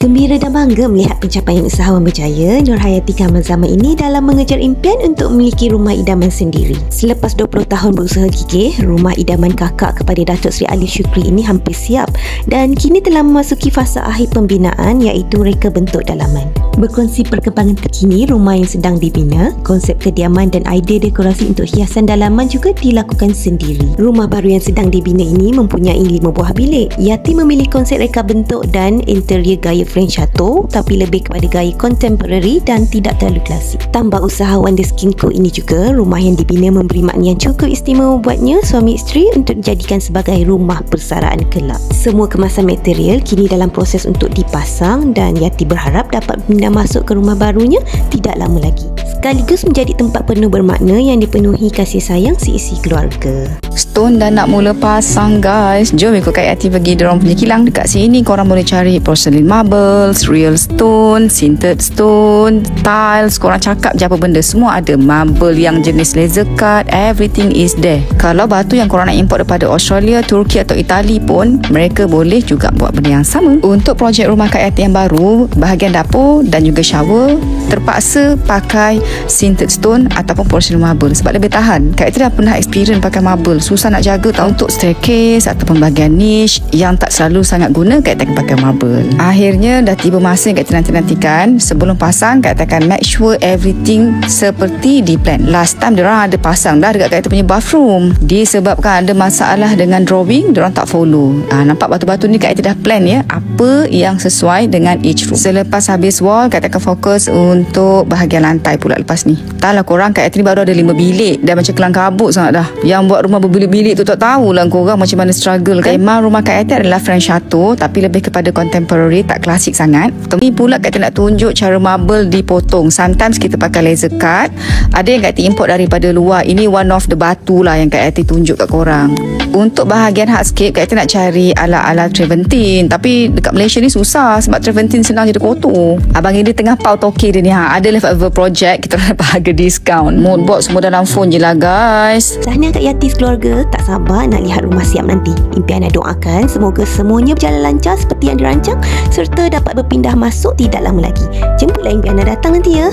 Gembira dan bangga melihat pencapaian usahawan berjaya Nurhayati Kamal Zaman ini dalam mengejar impian untuk memiliki rumah idaman sendiri. Selepas 20 tahun berusaha gigih, rumah idaman kakak kepada Datuk Seri Ali Shukri ini hampir siap dan kini telah memasuki fasa akhir pembinaan iaitu reka bentuk dalaman. Berkongsi perkembangan terkini rumah yang sedang dibina, konsep kediaman dan idea dekorasi untuk hiasan dalaman juga dilakukan sendiri. Rumah baru yang sedang dibina ini mempunyai 5 buah bilik. Yati memilih konsep reka bentuk dan interior gaya French Chateau tapi lebih kepada gaya contemporary dan tidak terlalu klasik. Tambah usahawan The Skinco ini juga, rumah yang dibina memberi makna yang cukup istimewa buatnya suami isteri untuk dijadikan sebagai rumah persaraan kelak. Semua kemasan material kini dalam proses untuk dipasang dan Yati berharap dapat berpindah masuk ke rumah barunya tidak lama lagi. Sekaligus menjadi tempat penuh bermakna yang dipenuhi kasih sayang seisi keluarga. Stone dah nak mula pasang guys. Jom ikut Kak Yati pergi diorang punya kilang dekat sini. Korang boleh cari porcelain marbles, real stone, sintered stone, tiles. Korang cakap je apa benda, semua ada. Marble yang jenis laser cut, everything is there. Kalau batu yang korang nak import daripada Australia, Turki atau Itali pun, mereka boleh juga buat benda yang sama. Untuk projek rumah Kak Yati yang baru, bahagian dapur dan juga shower terpaksa pakai sintered stone ataupun porcelain marble sebab lebih tahan. Kak Yati dah pernah experience pakai marble, susah nak jaga tau. Untuk staircase ataupun bahagian niche yang tak selalu sangat guna, Kak Yati akan pakai marble. Akhirnya dah tiba masa yang Kak Yati nanti-nantikan. Sebelum pasang, Kak Yati akan make sure everything seperti di plan. Last time diorang ada pasang dah dekat Kak Yati punya bathroom, disebabkan ada masalah dengan drawing, diorang tak follow. Nampak batu-batu ni Kak Yati dah plan ya, apa yang sesuai dengan each room. Selepas habis wall, Kak Yati akan fokus untuk bahagian lantai pula lepas ni. Entahlah korang, Kak Yati ni baru ada 5 bilik dah macam kelang kabut sangat dah. Yang buat rumah berbilik-bilik tu tak tahulah korang macam mana struggle kan. Memang rumah Kak Yati adalah French Chateau tapi lebih kepada contemporary, tak klasik sangat. Ni pula Kak Yati nak tunjuk cara marble dipotong. Sometimes kita pakai laser cut, ada yang Kak Yati import daripada luar. Ini one of the batu lah yang Kak Yati tunjuk kat korang. Untuk bahagian hardscape, Kak Yati nak cari ala-ala Travertine tapi dekat Malaysia ni susah sebab Travertine senang jadi kotor. Abang ini tengah pau toke dia ni. Ada leftover project, kita dapat harga diskaun. Moodboard semua dalam phone je lah guys. Tahniah Kak Yati keluarga, tak sabar nak lihat rumah siap nanti. Impian dan doakan semoga semuanya berjalan lancar seperti yang dirancang serta dapat berpindah masuk tidak lama lagi. Jemputlah impian datang nanti ya.